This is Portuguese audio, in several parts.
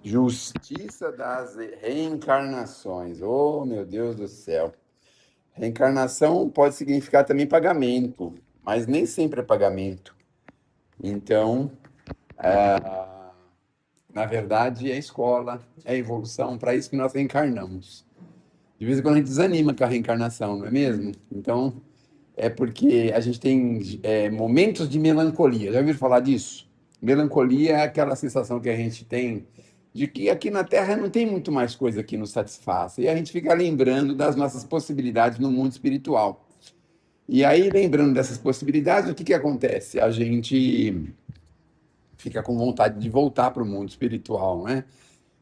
Justiça das reencarnações. Oh, meu Deus do céu. Reencarnação pode significar também pagamento, mas nem sempre é pagamento. Então, na verdade, é escola, é evolução, para isso que nós reencarnamos. De vez em quando a gente desanima com a reencarnação, não é mesmo? Então, é porque a gente tem momentos de melancolia. Já ouviu falar disso? Melancolia é aquela sensação que a gente tem de que aqui na Terra não tem muito mais coisa que nos satisfaça. E a gente fica lembrando das nossas possibilidades no mundo espiritual. E aí, lembrando dessas possibilidades, o que que acontece? A gente fica com vontade de voltar para o mundo espiritual, né?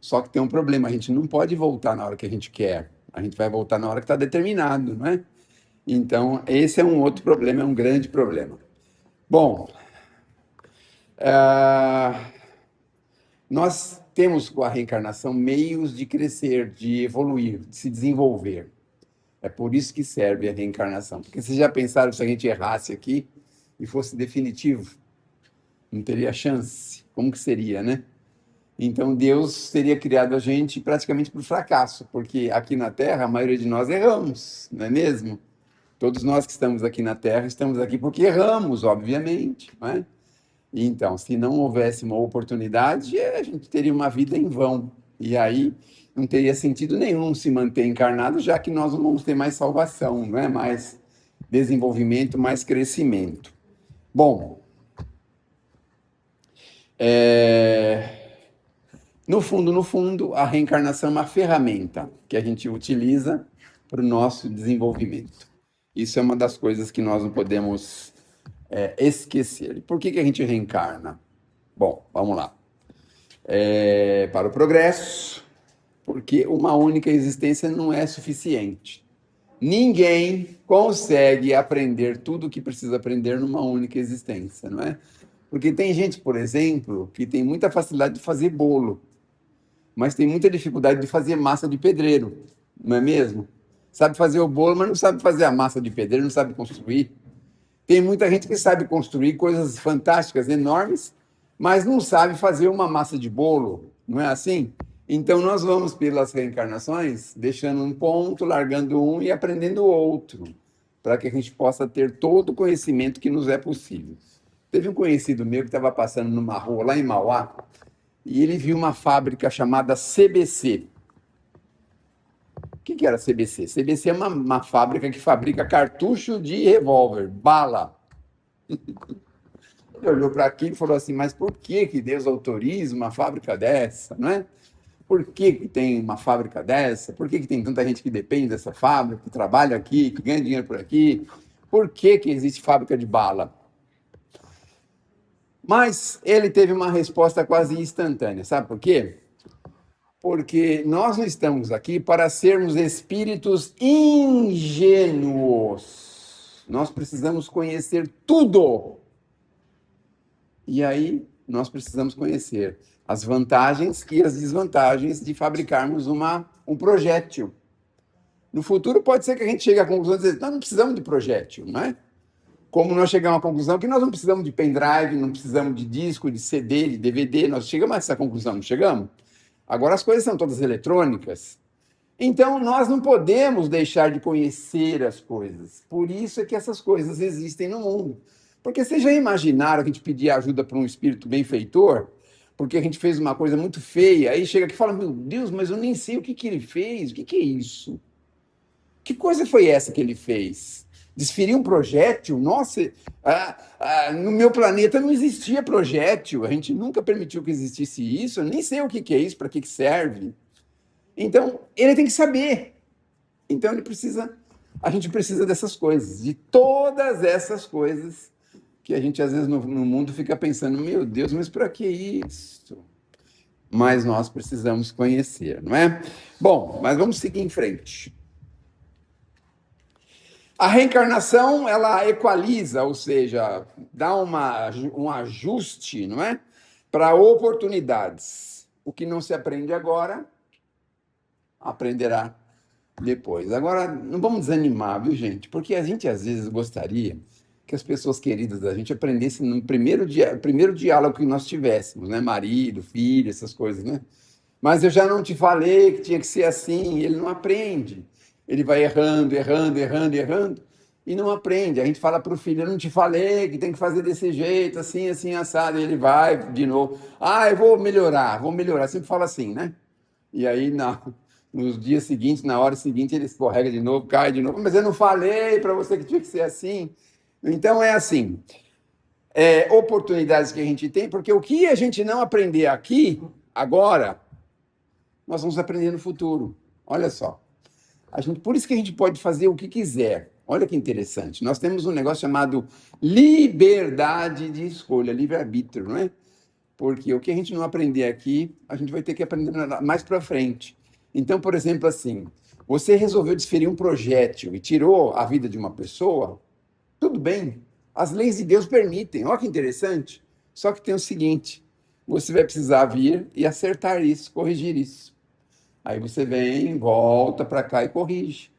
Só que tem um problema, a gente não pode voltar na hora que a gente quer. A gente vai voltar na hora que está determinado, não é? Então, esse é um outro problema, é um grande problema. Bom, nós temos com a reencarnação meios de crescer, de evoluir, de se desenvolver. É por isso que serve a reencarnação. Porque vocês já pensaram se a gente errasse aqui e fosse definitivo? Não teria chance. Como que seria, né? Então Deus teria criado a gente praticamente por fracasso, porque aqui na Terra a maioria de nós erramos, não é mesmo? Todos nós que estamos aqui na Terra estamos aqui porque erramos, obviamente, não é? Então, se não houvesse uma oportunidade, a gente teria uma vida em vão. E aí não teria sentido nenhum se manter encarnado, já que nós não vamos ter mais salvação, não é? Mais desenvolvimento, mais crescimento. Bom, no fundo, a reencarnação é uma ferramenta que a gente utiliza para o nosso desenvolvimento. Isso é uma das coisas que nós não podemos esquecer. Por que que a gente reencarna? Bom, vamos lá. Para o progresso, porque uma única existência não é suficiente. Ninguém consegue aprender tudo o que precisa aprender numa única existência, não é? Porque tem gente, por exemplo, que tem muita facilidade de fazer bolo, mas tem muita dificuldade de fazer massa de pedreiro, não é mesmo? Sabe fazer o bolo, mas não sabe fazer a massa de pedreiro, não sabe construir. Tem muita gente que sabe construir coisas fantásticas, enormes, mas não sabe fazer uma massa de bolo, não é assim? Então nós vamos pelas reencarnações, deixando um ponto, largando um e aprendendo outro, para que a gente possa ter todo o conhecimento que nos é possível. Teve um conhecido meu que estava passando numa rua lá em Mauá, e ele viu uma fábrica chamada CBC. O que que era CBC? CBC é uma fábrica que fabrica cartucho de revólver, bala. Ele olhou para aquilo e falou assim, mas por que que Deus autoriza uma fábrica dessa, não é? Por que que tem uma fábrica dessa? Por que que tem tanta gente que depende dessa fábrica, que trabalha aqui, que ganha dinheiro por aqui? Por que que existe fábrica de bala? Mas ele teve uma resposta quase instantânea, sabe por quê? Porque nós não estamos aqui para sermos espíritos ingênuos. Nós precisamos conhecer tudo. E aí nós precisamos conhecer as vantagens e as desvantagens de fabricarmos um projétil. No futuro pode ser que a gente chegue à conclusão de dizer, nós não precisamos de projétil, não é? Como nós chegamos à conclusão que nós não precisamos de pendrive, não precisamos de disco, de CD, de DVD, nós chegamos a essa conclusão, não chegamos? Agora as coisas são todas eletrônicas. Então nós não podemos deixar de conhecer as coisas. Por isso é que essas coisas existem no mundo. Porque vocês já imaginaram a gente pedir ajuda para um espírito benfeitor? Porque a gente fez uma coisa muito feia, aí chega aqui e fala, meu Deus, mas eu nem sei o que que ele fez, o que que é isso? Que coisa foi essa que ele fez? Desferir um projétil? Nossa, no meu planeta não existia projétil, a gente nunca permitiu que existisse isso, eu nem sei o que que é isso, para que que serve. Então, ele tem que saber. Então, a gente precisa dessas coisas, de todas essas coisas que a gente, às vezes, no mundo fica pensando, meu Deus, mas para que isso? Mas nós precisamos conhecer, não é? Bom, mas vamos seguir em frente. A reencarnação, ela equaliza, ou seja, dá um ajuste, não é? Para oportunidades. O que não se aprende agora, aprenderá depois. Agora, não vamos desanimar, viu, gente? Porque a gente, às vezes, gostaria que que as pessoas queridas da gente aprendessem no primeiro diálogo que nós tivéssemos, né? Marido, filho, essas coisas, né? Mas eu já não te falei que tinha que ser assim. Ele não aprende. Ele vai errando, errando, errando, errando e não aprende. A gente fala para o filho: eu não te falei que tem que fazer desse jeito, assim, assim, assado. E ele vai de novo: ah, eu vou melhorar, vou melhorar. Sempre fala assim, né? E aí, nos dias seguintes, na hora seguinte, ele escorrega de novo, cai de novo. Mas eu não falei para você que tinha que ser assim. Então, é assim: oportunidades que a gente tem, porque o que a gente não aprender aqui, agora, nós vamos aprender no futuro. Olha só. Por isso que a gente pode fazer o que quiser. Olha que interessante. Nós temos um negócio chamado liberdade de escolha, livre-arbítrio, não é? Porque o que a gente não aprender aqui, a gente vai ter que aprender mais para frente. Então, por exemplo, assim, você resolveu desferir um projétil e tirou a vida de uma pessoa, tudo bem. As leis de Deus permitem. Olha que interessante. Só que tem o seguinte: você vai precisar vir e acertar isso, corrigir isso. Aí você vem, volta para cá e corrige.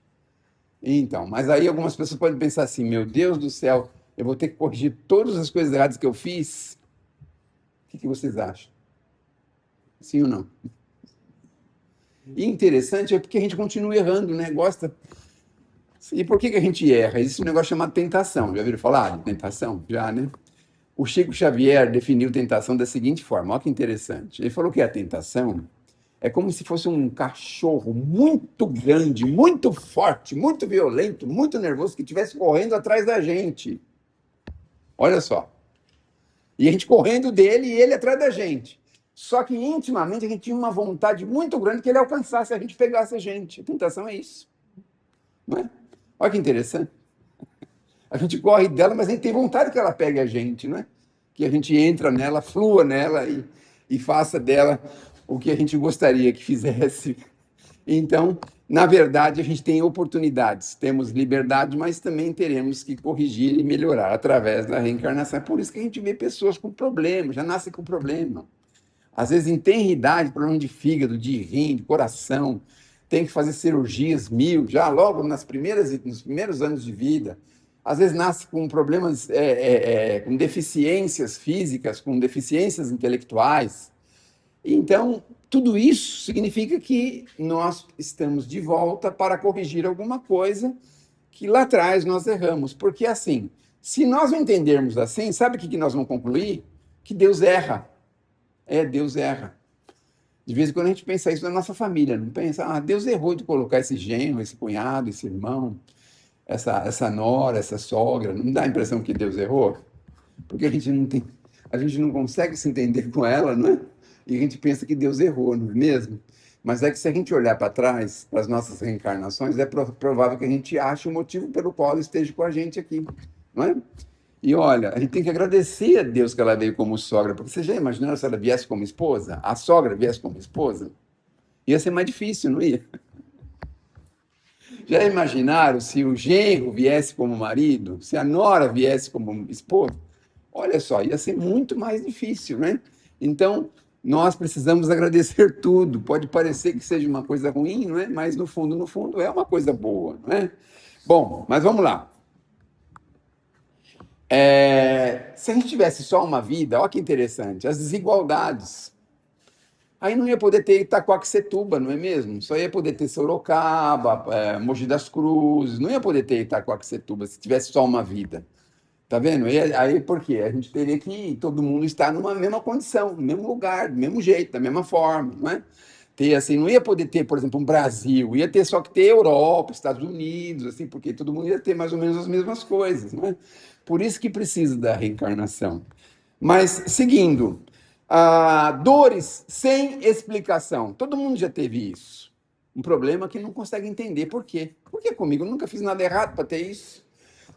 Então, mas aí algumas pessoas podem pensar assim: meu Deus do céu, eu vou ter que corrigir todas as coisas erradas que eu fiz. O que vocês acham? Sim ou não? E interessante é porque a gente continua errando, né? Gosta. E por que a gente erra? Existe um negócio chamado tentação. Já ouviram falar de tentação? Já, né? O Chico Xavier definiu tentação da seguinte forma: olha que interessante. Ele falou que a tentação é como se fosse um cachorro muito grande, muito forte, muito violento, muito nervoso, que estivesse correndo atrás da gente. Olha só. E a gente correndo dele e ele atrás da gente. Só que intimamente a gente tinha uma vontade muito grande que ele alcançasse, a gente pegasse a gente. A tentação é isso. Não é? Olha que interessante. A gente corre dela, mas a gente tem vontade que ela pegue a gente, não é? Que a gente entra nela, flua nela e faça dela o que a gente gostaria que fizesse. Então, na verdade, a gente tem oportunidades, temos liberdade, mas também teremos que corrigir e melhorar através da reencarnação. É por isso que a gente vê pessoas com problemas, já nascem com problema. Às vezes, em tenra idade, problema de fígado, de rim, de coração, tem que fazer cirurgias mil, já logo nos primeiros anos de vida. Às vezes nasce com problemas, com deficiências físicas, com deficiências intelectuais. Então, tudo isso significa que nós estamos de volta para corrigir alguma coisa que lá atrás nós erramos. Porque, assim, se nós não entendermos assim, sabe o que nós vamos concluir? Que Deus erra. Deus erra. De vez em quando a gente pensa isso na nossa família, não pensa: Deus errou de colocar esse genro, esse cunhado, esse irmão, essa nora, essa sogra. Não dá a impressão que Deus errou? Porque a gente não consegue se entender com ela, não é? E a gente pensa que Deus errou, não é mesmo? Mas é que se a gente olhar para trás, para as nossas reencarnações, é provável que a gente ache o motivo pelo qual ela esteja com a gente aqui, não é? E olha, a gente tem que agradecer a Deus que ela veio como sogra, porque você já imaginou se ela viesse como esposa? A sogra viesse como esposa? Ia ser mais difícil, não ia? Já imaginaram se o genro viesse como marido? Se a nora viesse como esposa? Olha só, ia ser muito mais difícil, né? Então, nós precisamos agradecer tudo. Pode parecer que seja uma coisa ruim, não é? Mas no fundo, é uma coisa boa, não é? Bom, mas vamos lá. Se a gente tivesse só uma vida, olha que interessante, as desigualdades. Aí não ia poder ter Itaquaquecetuba, não é mesmo? Só ia poder ter Sorocaba, Mogi das Cruzes, não ia poder ter Itaquaquecetuba se tivesse só uma vida. Tá vendo? E aí por quê? A gente teria que todo mundo estar numa mesma condição, no mesmo lugar, do mesmo jeito, da mesma forma, não é? Ter assim, não ia poder ter, por exemplo, um Brasil, ia ter só que ter Europa, Estados Unidos, assim, porque todo mundo ia ter mais ou menos as mesmas coisas, não é? Por isso que precisa da reencarnação. Mas seguindo, dores sem explicação. Todo mundo já teve isso. Um problema que não consegue entender por quê. Por que comigo? Eu nunca fiz nada errado para ter isso.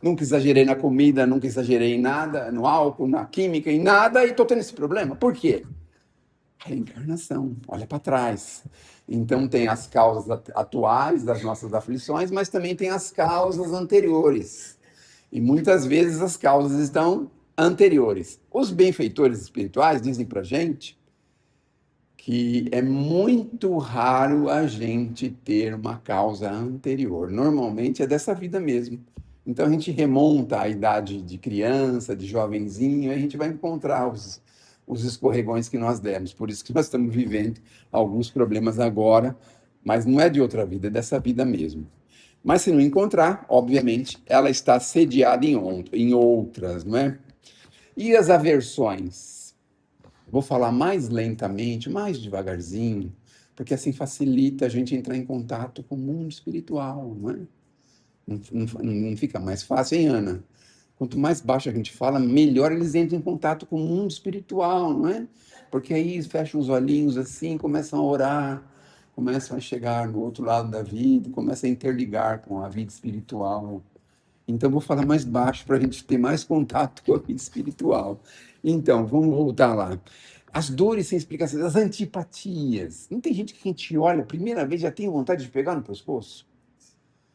Nunca exagerei na comida, nunca exagerei em nada, no álcool, na química, em nada, e estou tendo esse problema. Por quê? A reencarnação, olha para trás. Então tem as causas atuais das nossas aflições, mas também tem as causas anteriores. E muitas vezes as causas estão anteriores. Os benfeitores espirituais dizem para a gente que é muito raro a gente ter uma causa anterior. Normalmente é dessa vida mesmo. Então a gente remonta à idade de criança, de jovenzinho, e a gente vai encontrar os escorregões que nós demos. Por isso que nós estamos vivendo alguns problemas agora, mas não é de outra vida, é dessa vida mesmo. Mas se não encontrar, obviamente, ela está sediada em outras, não é? E as aversões? Vou falar mais lentamente, mais devagarzinho, porque assim facilita a gente entrar em contato com o mundo espiritual, não é? Não fica mais fácil, hein, Ana? Quanto mais baixo a gente fala, melhor eles entram em contato com o mundo espiritual, não é? Porque aí fecham os olhinhos assim, começam a orar, começam a chegar no outro lado da vida, começam a interligar com a vida espiritual. Então, vou falar mais baixo para a gente ter mais contato com a vida espiritual. Então, vamos voltar lá. As dores sem explicação, as antipatias. Não tem gente que a gente olha, a primeira vez já tem vontade de pegar no pescoço?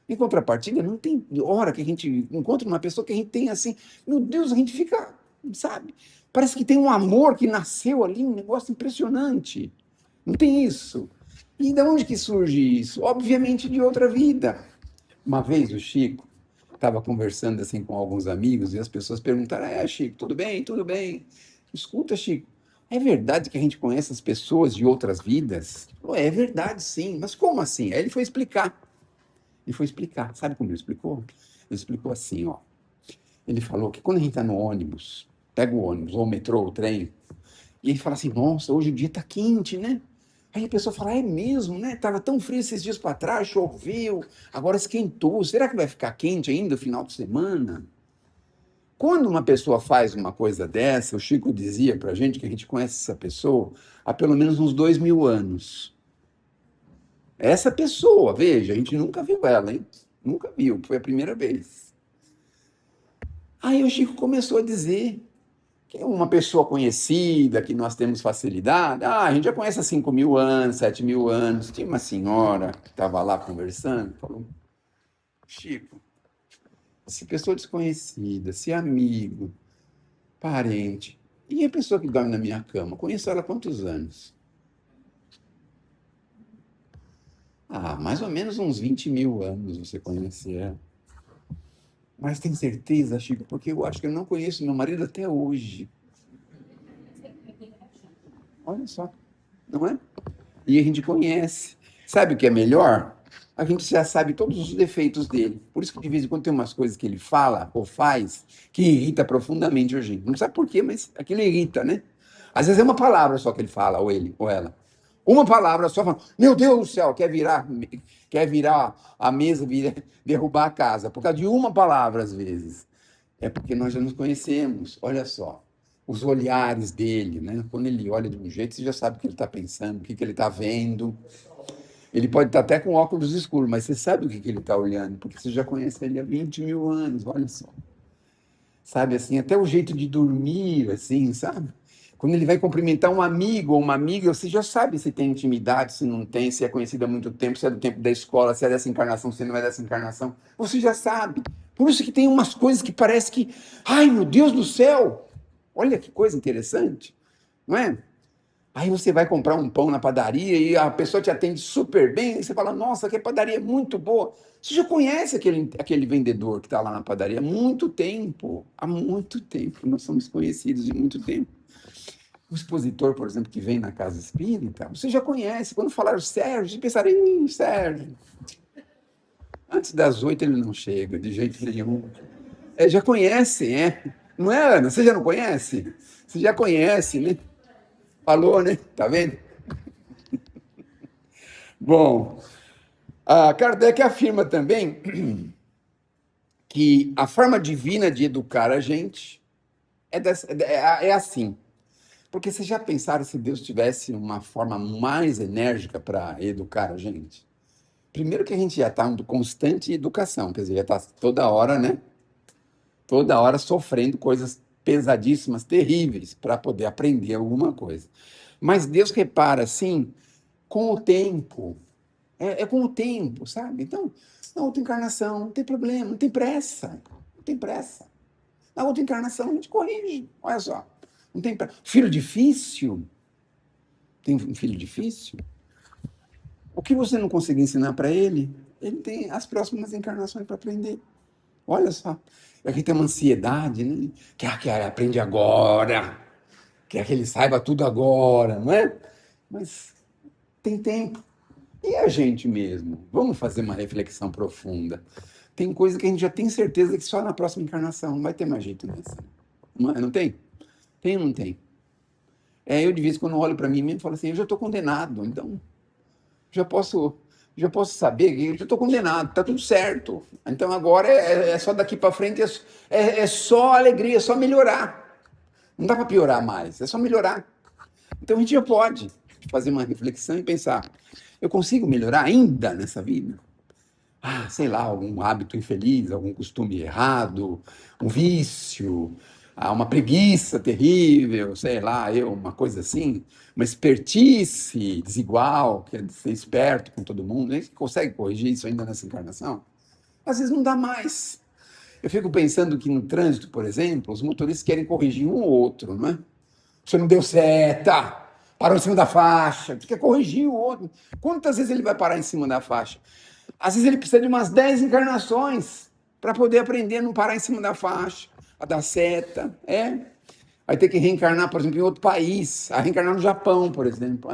Em contrapartida, não tem hora que a gente encontra uma pessoa que a gente tem assim, meu Deus, a gente fica, sabe? Parece que tem um amor que nasceu ali, um negócio impressionante. Não tem isso? E de onde que surge isso? Obviamente de outra vida. Uma vez o Chico estava conversando assim com alguns amigos e as pessoas perguntaram: Chico, tudo bem? Tudo bem? Escuta, Chico, é verdade que a gente conhece as pessoas de outras vidas? Ele falou, é verdade, sim. Mas como assim? Aí ele foi explicar. Ele foi explicar. Sabe como ele explicou? Ele explicou assim, ó. Ele falou que quando a gente está no ônibus, pega o ônibus, ou o metrô, ou o trem, e ele fala assim, nossa, hoje o dia está quente, né? Aí a pessoa fala, é mesmo, né? Tava tão frio esses dias para trás, choveu, agora esquentou. Será que vai ficar quente ainda no final de semana? Quando uma pessoa faz uma coisa dessa, o Chico dizia para a gente que a gente conhece essa pessoa há pelo menos uns 2000 anos. Essa pessoa, veja, a gente nunca viu ela, hein? Nunca viu, foi a primeira vez. Aí o Chico começou a dizer que é uma pessoa conhecida, que nós temos facilidade. Ah, a gente já conhece há 5.000 anos, 7.000 anos. Tinha uma senhora que estava lá conversando, falou, Chico, se pessoa desconhecida, se amigo, parente, e a pessoa que dorme na minha cama, conheço ela há quantos anos? Ah, mais ou menos uns 20.000 anos você conhece ela. Mas tem certeza, Chico? Porque eu acho que eu não conheço meu marido até hoje. Olha só, não é? E a gente conhece. Sabe o que é melhor? A gente já sabe todos os defeitos dele. Por isso que de vez em quando tem umas coisas que ele fala ou faz que irrita profundamente a gente. Não sabe por quê, mas aquilo irrita, né? Às vezes é uma palavra só que ele fala, ou ele, ou ela. Uma palavra só, fala, meu Deus do céu, quer virar a mesa, derrubar a casa, por causa de uma palavra, às vezes. É porque nós já nos conhecemos, olha só. Os olhares dele, né? Quando ele olha de um jeito, você já sabe o que ele está pensando, o que ele está vendo. Ele pode estar até com óculos escuros, mas você sabe o que ele está olhando, porque você já conhece ele há 20.000 anos, olha só. Sabe assim, até o jeito de dormir, assim, sabe? Quando ele vai cumprimentar um amigo ou uma amiga, você já sabe se tem intimidade, se não tem, se é conhecido há muito tempo, se é do tempo da escola, se é dessa encarnação, se não é dessa encarnação. Você já sabe. Por isso que tem umas coisas que parece que, ai meu Deus do céu, olha que coisa interessante, não é? Aí você vai comprar um pão na padaria e a pessoa te atende super bem, e você fala, nossa, que padaria é muito boa. Você já conhece aquele vendedor que está lá na padaria há muito tempo, nós somos conhecidos de muito tempo. O expositor, por exemplo, que vem na casa espírita, você já conhece. Quando falaram Sérgio, você pensaram, Sérgio. Antes das 8 ele não chega, de jeito nenhum. Já conhece, é? Não é, Ana? Você já não conhece? Você já conhece, né? Falou, né? Tá vendo? Bom, a Kardec afirma também que a forma divina de educar a gente é assim. Porque vocês já pensaram se Deus tivesse uma forma mais enérgica para educar a gente? Primeiro que a gente já está em constante educação, quer dizer, já está toda hora, né? Toda hora sofrendo coisas pesadíssimas, terríveis, para poder aprender alguma coisa. Mas Deus repara, assim, com o tempo. É com o tempo, sabe? Então, na outra encarnação, não tem problema, não tem pressa. Não tem pressa. Na outra encarnação, a gente corrige. Olha só. Não tem pressa. Filho difícil? Tem um filho difícil? O que você não conseguir ensinar para ele, ele tem as próximas encarnações para aprender. Olha só. Aqui tem uma ansiedade, né? Que aprende agora, quer que ele saiba tudo agora, não é? Mas tem tempo. E a gente mesmo? Vamos fazer uma reflexão profunda. Tem coisa que a gente já tem certeza que só na próxima encarnação não vai ter mais jeito nessa. Não, não tem? Tem ou não tem? Eu de vez em quando olho para mim mesmo e falo assim, eu já estou condenado, então já posso, já posso saber que eu já estou condenado, está tudo certo. Então agora é só daqui para frente, é só alegria, é só melhorar. Não dá para piorar mais, é só melhorar. Então a gente já pode fazer uma reflexão e pensar, eu consigo melhorar ainda nessa vida? Sei lá, algum hábito infeliz, algum costume errado, um vício, uma preguiça terrível, sei lá, uma coisa assim, uma espertice desigual, que é de ser esperto com todo mundo. A gente consegue corrigir isso ainda nessa encarnação? Às vezes não dá mais. Eu fico pensando que no trânsito, por exemplo, os motoristas querem corrigir um ou outro, não é? Você não deu seta, parou em cima da faixa, tu quer corrigir o outro. Quantas vezes ele vai parar em cima da faixa? Às vezes ele precisa de umas 10 encarnações para poder aprender a não parar em cima da faixa, a dar seta. Vai ter que reencarnar, por exemplo, em outro país, a reencarnar no Japão, por exemplo.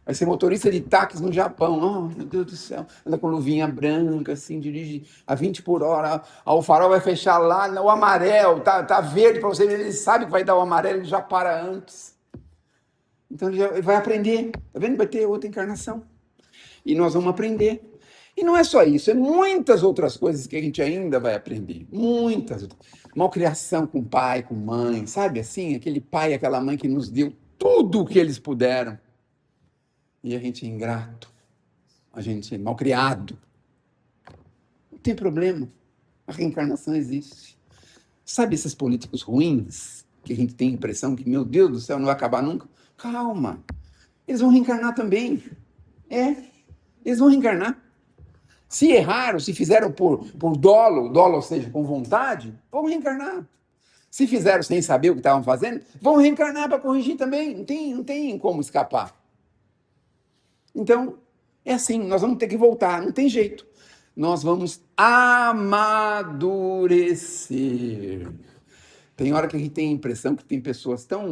Vai ser motorista de táxi no Japão. Oh, meu Deus do céu. Anda com luvinha branca, assim, dirige a 20 por hora. O farol vai fechar lá, o amarelo, tá verde para você. Ele sabe que vai dar o amarelo, ele já para antes. Então ele vai aprender. Tá vendo? Vai ter outra encarnação. E nós vamos aprender. E não é só isso, é muitas outras coisas que a gente ainda vai aprender. Muitas. Malcriação com pai, com mãe, sabe assim? Aquele pai, aquela mãe que nos deu tudo o que eles puderam. E a gente é ingrato. A gente é malcriado. Não tem problema. A reencarnação existe. Sabe esses políticos ruins, que a gente tem a impressão que, meu Deus do céu, não vai acabar nunca? Calma. Eles vão reencarnar também. Eles vão reencarnar. Se erraram, se fizeram por dolo, ou seja, com vontade, vão reencarnar. Se fizeram sem saber o que estavam fazendo, vão reencarnar para corrigir também. Não tem como escapar. Então, é assim, nós vamos ter que voltar, não tem jeito. Nós vamos amadurecer. Tem hora que a gente tem a impressão que tem pessoas tão,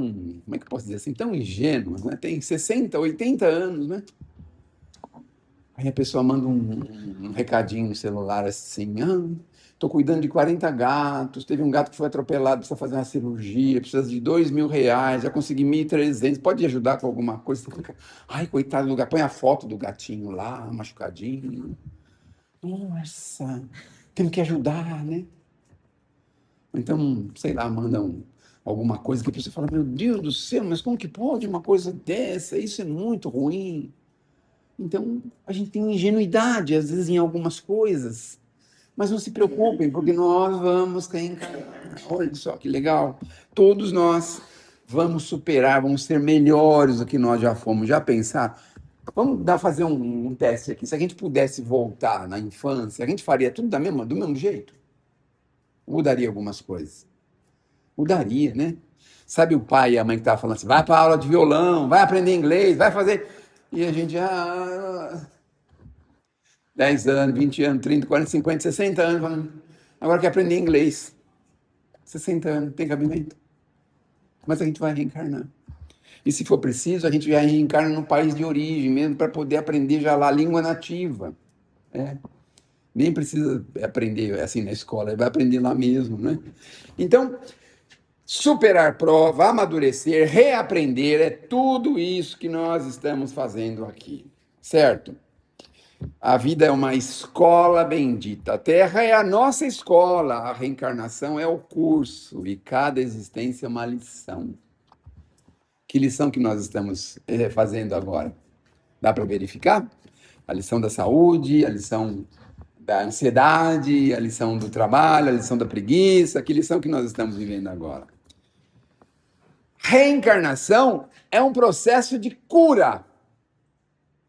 como é que eu posso dizer assim, tão ingênuas, né? Tem 60, 80 anos, né? Aí a pessoa manda um recadinho no celular assim, estou cuidando de 40 gatos, teve um gato que foi atropelado, precisa fazer uma cirurgia, precisa de R$ 2.000, já consegui 1.300, pode ajudar com alguma coisa? Você fica, ai, coitado do gato, põe a foto do gatinho lá, machucadinho. Nossa, temos que ajudar, né? Então, sei lá, mandam alguma coisa que a pessoa fala, meu Deus do céu, mas como que pode uma coisa dessa? Isso é muito ruim. Então, a gente tem ingenuidade, às vezes, em algumas coisas. Mas não se preocupem, porque nós vamos reencarnar. Olha só que legal. Todos nós vamos superar, vamos ser melhores do que nós já fomos. Já pensaram? Vamos fazer um teste aqui. Se a gente pudesse voltar na infância, a gente faria tudo do mesmo jeito? Mudaria algumas coisas? Mudaria, né? Sabe o pai e a mãe que estavam falando assim, vai para a aula de violão, vai aprender inglês, vai fazer... E a gente 10 anos, 20 anos, 30, 40, 50, 60 anos, falando, agora quer aprender inglês. 60 anos, tem cabimento. Mas a gente vai reencarnar. E se for preciso, a gente já reencarna no país de origem mesmo, para poder aprender já lá a língua nativa. Nem precisa aprender assim na escola, vai aprender lá mesmo, né? Então, superar prova, amadurecer, reaprender, é tudo isso que nós estamos fazendo aqui, certo? A vida é uma escola bendita. A Terra é a nossa escola, a reencarnação é o curso e cada existência é uma lição. Que lição que nós estamos fazendo agora? Dá para verificar? A lição da saúde, a lição da ansiedade, a lição do trabalho, a lição da preguiça, que lição que nós estamos vivendo agora? Reencarnação é um processo de cura.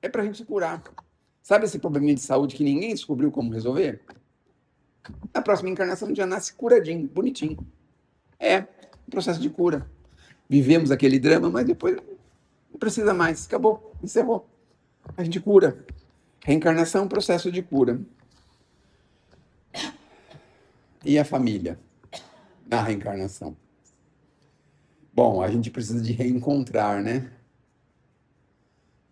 É para a gente curar. Sabe esse probleminha de saúde que ninguém descobriu como resolver? Na próxima encarnação a gente já nasce curadinho, bonitinho. É um processo de cura. Vivemos aquele drama, mas depois não precisa mais. Acabou, encerrou. A gente cura. Reencarnação é um processo de cura. E a família na reencarnação? Bom, a gente precisa de reencontrar, né?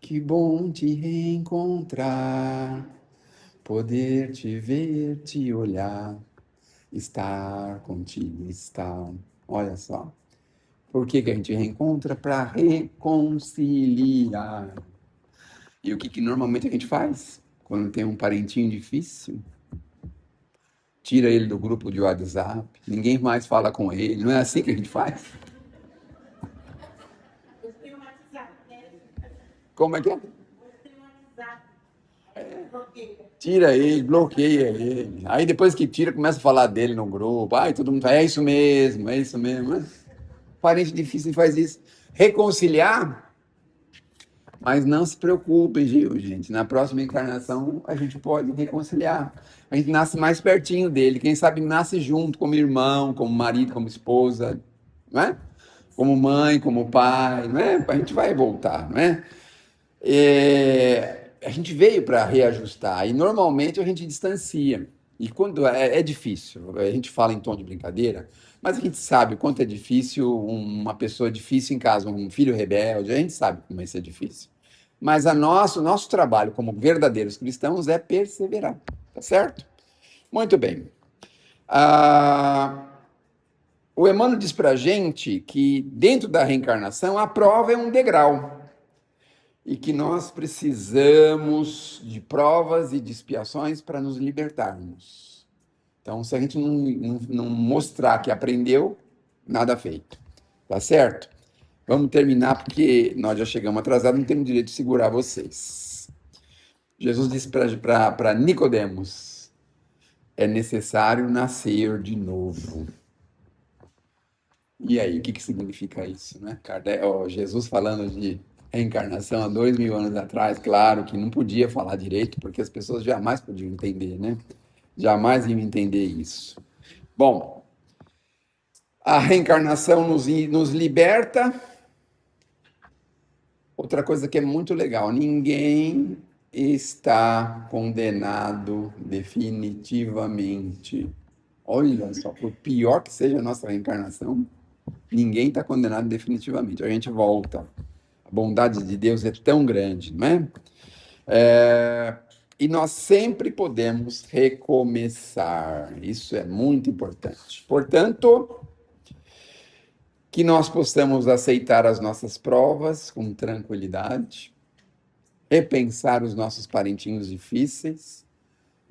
Que bom te reencontrar, poder te ver, te olhar, estar contigo, estar. Olha só. Por que que a gente reencontra? Para reconciliar. E o que que normalmente a gente faz? Quando tem um parentinho difícil, tira ele do grupo de WhatsApp, ninguém mais fala com ele. Não é assim que a gente faz? Como é que é? Tira ele, bloqueia ele. Aí depois que tira, começa a falar dele no grupo. Ai, todo mundo fala, é isso mesmo, é isso mesmo. Mas parente difícil faz isso. Reconciliar, mas não se preocupem, viu, gente? Na próxima encarnação a gente pode reconciliar. A gente nasce mais pertinho dele. Quem sabe nasce junto, como irmão, como marido, como esposa, não é? Como mãe, como pai, não é? A gente vai voltar, não é? A gente veio para reajustar e normalmente a gente distancia. E quando é difícil, a gente fala em tom de brincadeira, mas a gente sabe o quanto é difícil uma pessoa difícil em casa, um filho rebelde, a gente sabe como isso é difícil. Mas o nosso trabalho como verdadeiros cristãos é perseverar, tá certo? Muito bem. Ah, o Emmanuel diz para a gente que dentro da reencarnação a prova é um degrau e que nós precisamos de provas e de expiações para nos libertarmos. Então, se a gente não mostrar que aprendeu, nada feito. Tá certo? Vamos terminar porque nós já chegamos atrasados, não temos direito de segurar vocês. Jesus disse para Nicodemos, é necessário nascer de novo. E aí, o que significa isso, né? Jesus falando de reencarnação há 2000 anos atrás, claro que não podia falar direito, porque as pessoas jamais podiam entender, né? Jamais iam entender isso. Bom, a reencarnação nos liberta. Outra coisa que é muito legal, ninguém está condenado definitivamente. Olha só, por pior que seja a nossa reencarnação, ninguém está condenado definitivamente. A gente volta. A bondade de Deus é tão grande, não é? E nós sempre podemos recomeçar. Isso é muito importante. Portanto, que nós possamos aceitar as nossas provas com tranquilidade, repensar os nossos parentinhos difíceis,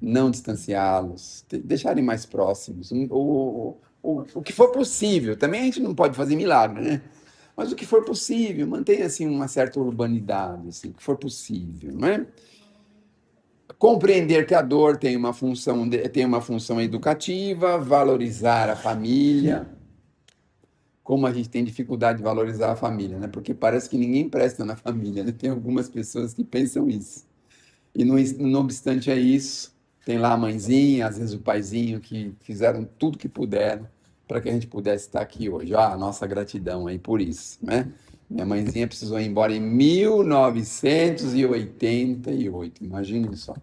não distanciá-los, deixarem mais próximos. O que for possível. Também a gente não pode fazer milagre, né? Mas o que for possível, mantenha assim uma certa urbanidade, assim, o que for possível, não é? Compreender que a dor tem uma função educativa, valorizar a família, como a gente tem dificuldade de valorizar a família, né? Porque parece que ninguém presta na família, né? Tem algumas pessoas que pensam isso. E não obstante isso, tem lá a mãezinha, às vezes o paizinho, que fizeram tudo que puderam para que a gente pudesse estar aqui hoje. Ah, a nossa gratidão aí por isso, né? Minha mãezinha precisou ir embora em 1988, imagine só.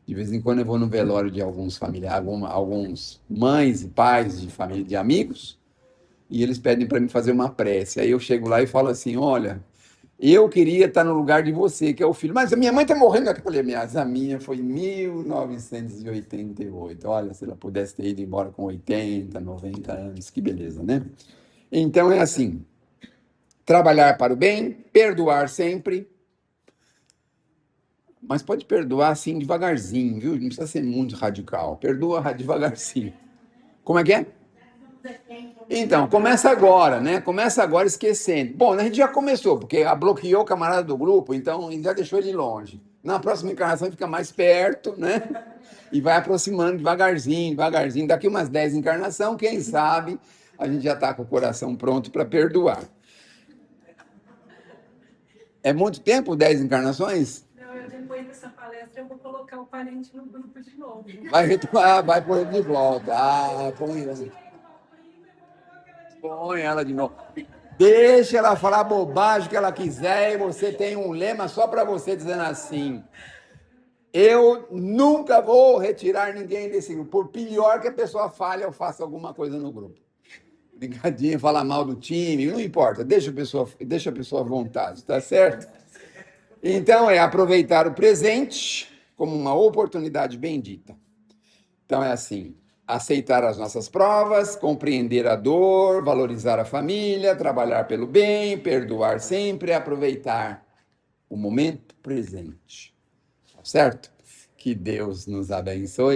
De vez em quando eu vou no velório de alguns familiares, alguns mães e pais de família, de amigos, e eles pedem para mim fazer uma prece. Aí eu chego lá e falo assim: olha, eu queria estar no lugar de você, que é o filho, mas a minha mãe está morrendo. Eu falei, a minha foi em 1988. Olha, se ela pudesse ter ido embora com 80, 90 anos, que beleza, né? Então é assim: trabalhar para o bem, perdoar sempre, mas pode perdoar assim devagarzinho, viu? Não precisa ser muito radical. Perdoa devagarzinho. Como é que é? Então, começa agora, né? Começa agora esquecendo. Bom, a gente já começou, porque bloqueou o camarada do grupo, então já deixou ele longe. Na próxima encarnação fica mais perto, né? E vai aproximando devagarzinho, devagarzinho. Daqui umas 10 encarnações, quem sabe, a gente já está com o coração pronto para perdoar. É muito tempo, 10 encarnações? Depois dessa palestra, eu vou colocar o parente no grupo de novo. Vai pôr ele de volta. Ah, põe ela de novo. Deixa ela falar a bobagem que ela quiser e você tem um lema só para você dizendo assim: Eu nunca vou retirar ninguém desse grupo. Por pior que a pessoa fale, eu faça alguma coisa no grupo. Brincadinha, falar mal do time, não importa, deixa a pessoa à vontade, tá certo? Então, é aproveitar o presente como uma oportunidade bendita. Então, é assim, aceitar as nossas provas, compreender a dor, valorizar a família, trabalhar pelo bem, perdoar sempre, aproveitar o momento presente. Tá certo? Que Deus nos abençoe.